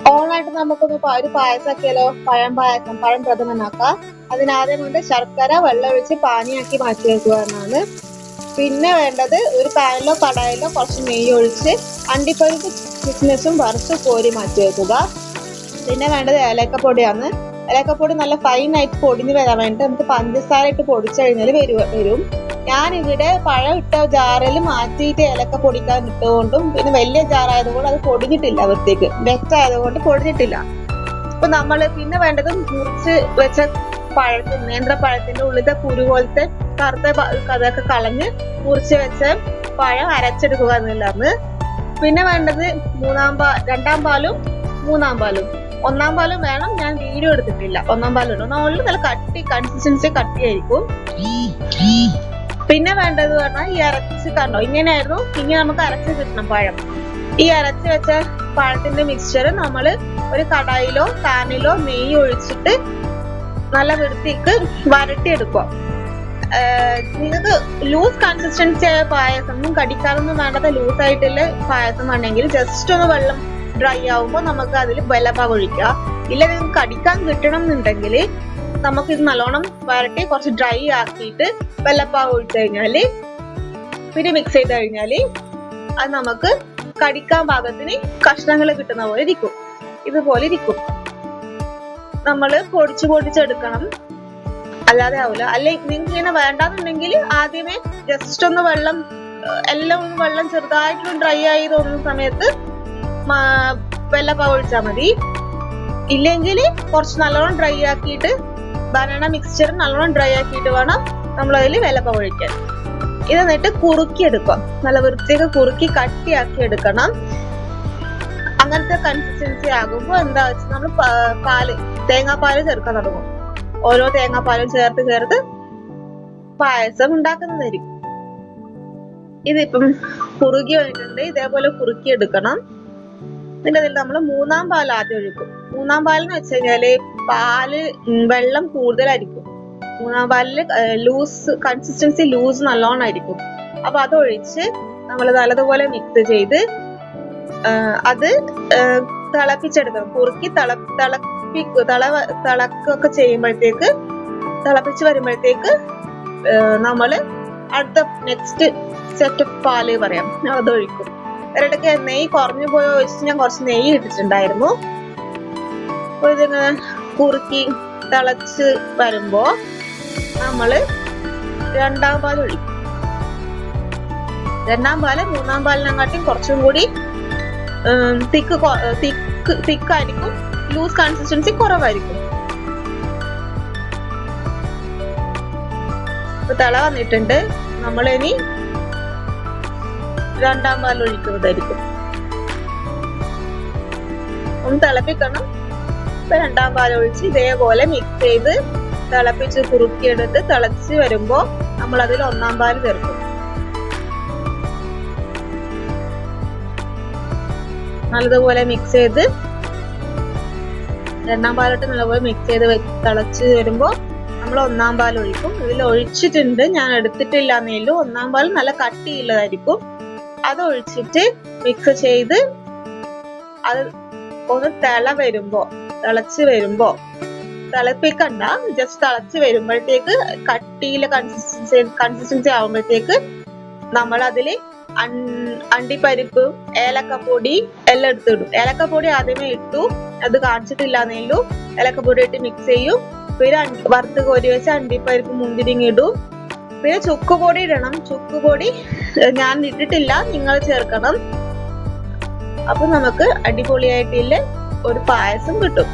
ഓണായിട്ട് നമുക്കൊന്ന് ഒരു പായസാക്കിയാലോ? പഴം പായസം, പഴം പ്രഥമനാക്കാം. അതിനാദ്യം കൊണ്ട് ശർക്കര വെള്ളം ഒഴിച്ച് പാനിയാക്കി മാറ്റി വെക്കുക എന്നാണ്. പിന്നെ വേണ്ടത് ഒരു പാനിലോ കടായിലോ കുറച്ച് നെയ്യ് ഒഴിച്ച് അണ്ടിപ്പരിപ്പ് കിസ്മിസും വറുത്ത് കോരി മാറ്റി വെക്കുക. പിന്നെ വേണ്ടത് ഏലക്കപ്പൊടിയാണ്. ഏലക്കപ്പൊടി നല്ല ഫൈൻ ആയിട്ട് പൊടിഞ്ഞ് വരാൻ വേണ്ടിട്ട് നമുക്ക് പഞ്ചസാര ഇട്ട് പൊടിച്ചു കഴിഞ്ഞാൽ വരും. ഞാനിവിടെ പഴം ഇട്ട ജാറിൽ മാറ്റിയിട്ട് ഏലക്ക പൊടിക്കാൻ ഇട്ടുകൊണ്ടും പിന്നെ വലിയ ജാറായതുകൊണ്ട് അത് പൊടിഞ്ഞിട്ടില്ല, വൃത്തിക്ക് വെറ്റായതുകൊണ്ട് പൊടിഞ്ഞിട്ടില്ല. അപ്പൊ നമ്മള് പിന്നെ വേണ്ടത് മുറിച്ച് വെച്ച പഴത്തിന്, നേന്ത്രപ്പഴത്തിന്റെ ഉള്ളിലത്തെ കുരു പോലത്തെ കറുത്ത അതൊക്കെ കളഞ്ഞ് മുറിച്ച് വെച്ച പഴം അരച്ചെടുക്കുക എന്നുള്ളതാണ്. പിന്നെ വേണ്ടത് രണ്ടാം പാലും മൂന്നാം പാലും. ഒന്നാം പാലും വേണം, ഞാൻ വീഡിയോ എടുത്തിട്ടില്ല. ഒന്നാം പാലും ഇടും. ഒന്നാം നല്ല കൺസിസ്റ്റൻസി കട്ടിയായിരിക്കും. പിന്നെ വേണ്ടത് പറഞ്ഞാൽ ഈ അരച്ച് കണ്ടോ, ഇങ്ങനെയായിരുന്നു. ഇങ്ങനെ നമുക്ക് അരച്ച് കിട്ടണം പഴം. ഈ അരച്ച് വെച്ച പഴത്തിന്റെ മിക്സ്ചർ നമ്മൾ ഒരു കടായിലോ പാനിലോ നെയ്യ് ഒഴിച്ചിട്ട് നല്ല വൃത്തിക്ക് വരട്ടിയെടുക്കുക. നിങ്ങൾക്ക് ലൂസ് കൺസിസ്റ്റൻസി ആയ പായസം, കടിക്കാറൊന്നും വേണ്ടാത്ത ലൂസ് ആയിട്ടുള്ള പായസം വേണമെങ്കിൽ ജസ്റ്റ് ഒന്ന് വെള്ളം ഡ്രൈ ആവുമ്പോൾ നമുക്ക് അതിൽ വെല്ലപ്പാവ് ഒഴിക്കുക. ഇല്ല നിങ്ങൾക്ക് കടിക്കാൻ കിട്ടണം എന്നുണ്ടെങ്കിൽ നമുക്ക് ഇത് നല്ലോണം വരട്ടി കുറച്ച് ഡ്രൈ ആക്കിയിട്ട് വെല്ലപ്പാവ് ഒഴിച്ചു കഴിഞ്ഞാല് പിന്നെ മിക്സ് ചെയ്ത് കഴിഞ്ഞാല് അത് നമുക്ക് കടിക്കാൻ പാകത്തിന് കഷ്ണങ്ങൾ കിട്ടുന്ന പോലെ ഇരിക്കും. ഇതുപോലെ ഇരിക്കും. നമ്മള് പൊടിച്ചെടുക്കണം, അല്ലാതെ ആവില്ല. അല്ലെ നിങ്ങൾക്ക് ഇങ്ങനെ വേണ്ടാന്നുണ്ടെങ്കിൽ ആദ്യമേ ജസ്റ്റ് ഒന്ന് എല്ലാം വെള്ളം ചെറുതായിട്ടും ഡ്രൈ ആയി തോന്നുന്ന സമയത്ത് വെല്ലപ്പാവ് ഒഴിച്ചാൽ മതി. ഇല്ലെങ്കിൽ കുറച്ച് നല്ലോണം ഡ്രൈ ആക്കിയിട്ട് ബനാന മിക്സ്ചർ നല്ലോണം ഡ്രൈ ആക്കിയിട്ട് വേണം നമ്മളതിൽ വെല്ലപ്പാവ് ഒഴിക്കാൻ. ഇത് എന്നിട്ട് കുറുക്കിയെടുക്കാം. നല്ല വൃത്തിയൊക്കെ കുറുക്കി കട്ടിയാക്കി എടുക്കണം. അങ്ങനത്തെ കൺസിസ്റ്റൻസി ആകുമ്പോൾ എന്താ വെച്ചാൽ നമ്മൾ തേങ്ങാപ്പാല് ചേർക്കാൻ തുടങ്ങും. ഓരോ തേങ്ങാപ്പാലും ചേർത്ത് പായസം ഉണ്ടാക്കുന്നതായിരിക്കും. ഇതിപ്പം കുറുകി വന്നിട്ടുണ്ട്. ഇതേപോലെ കുറുക്കി എടുക്കണം. ഇതിന്റെ അതിൽ നമ്മൾ മൂന്നാം പാൽ ആദ്യം ഒഴിക്കും. മൂന്നാം പാലെന്ന് വെച്ച് കഴിഞ്ഞാല് വെള്ളം കൂടുതലായിരിക്കും. മൂന്നാം പാലില് കൺസിസ്റ്റൻസി ലൂസ് നല്ലോണം ആയിരിക്കും. അപ്പൊ അതൊഴിച്ച് നമ്മൾ നല്ലതുപോലെ മിക്സ് ചെയ്ത് അത് തിളപ്പിച്ചെടുക്കണം. കുറുക്കി തിളക്കൊക്കെ ചെയ്യുമ്പോഴത്തേക്ക്, തിളപ്പിച്ച് വരുമ്പോഴത്തേക്ക് നമ്മള് അടുത്ത നെക്സ്റ്റ് സെറ്റ് പാല് പറയാം, അതൊഴിക്കും. ഒരിടയ്ക്ക് നെയ്യ് കുറഞ്ഞു പോയോ വെച്ചിട്ട് ഞാൻ കുറച്ച് നെയ്യ് ഇട്ടിട്ടുണ്ടായിരുന്നു. അപ്പൊ ഇതിങ്ങനെ കുറുക്കി തിളച്ച് വരുമ്പോ നമ്മള് രണ്ടാം പാൽ ഒഴിക്കും. രണ്ടാം പാല് മൂന്നാം പാലിനെക്കാട്ടിയും കുറച്ചും കൂടി തിക്കായിരിക്കും. ലൂസ് കൺസിസ്റ്റൻസി കുറവായിരിക്കും. ഇപ്പൊ തിള വന്നിട്ടുണ്ട്. നമ്മളിനി രണ്ടാം പാൽ ഒഴിക്കുന്നതായിരിക്കും. ഒന്ന് തിളപ്പിക്കണം. ഇപ്പൊ രണ്ടാം പാൽ ഒഴിച്ച് ഇതേപോലെ മിക്സ് ചെയ്ത് തിളപ്പിച്ച് കുറുക്കിയെടുത്ത് തിളച്ച് വരുമ്പോ നമ്മൾ അതിൽ ഒന്നാം പാൽ ചേർക്കും. നല്ലതുപോലെ മിക്സ് ചെയ്ത് രണ്ടാം പാലിട്ട് നല്ലപോലെ മിക്സ് ചെയ്ത് തിളച്ച് വരുമ്പോ നമ്മൾ ഒന്നാം പാൽ ഒഴിക്കും. ഇതിൽ ഒഴിച്ചിട്ടുണ്ട്, ഞാൻ എടുത്തിട്ടില്ല എന്നേലും. ഒന്നാം പാൽ നല്ല കട്ടിയുള്ളതായിരിക്കും. അത് ഒഴിച്ചിട്ട് മിക്സ് ചെയ്ത് അത് ഒന്ന് തിളച്ച് വരുമ്പോ തിളപ്പിക്കണ്ട, ജസ്റ്റ് തിളച്ച് വരുമ്പോഴത്തേക്ക് കട്ടിയിലെ കൺസിസ്റ്റൻസി ആവുമ്പോഴത്തേക്ക് നമ്മൾ അതില് അണ്ടിപ്പരിപ്പ്, ഏലക്കപ്പൊടി എല്ലാം എടുത്തിടും. ഏലക്കപ്പൊടി ആദ്യമേ ഇട്ടു, അത് കാണിച്ചിട്ടില്ല എന്നേലു. ഏലക്കപ്പൊടി ഇട്ട് മിക്സ് ചെയ്യും. പിന്നെ വറുത്ത് കോരി വെച്ച അണ്ടിപ്പരിപ്പ് മുന്തിരിങ്ങ ഇടും. പിന്നെ ചുക്കുപൊടി ഇടണം. ചുക്കുപൊടി ഞാൻ ഇട്ടിട്ടില്ല, നിങ്ങൾ ചേർക്കണം. അപ്പൊ നമുക്ക് അടിപൊളിയായിട്ടുള്ള ഒരു പായസം കിട്ടും.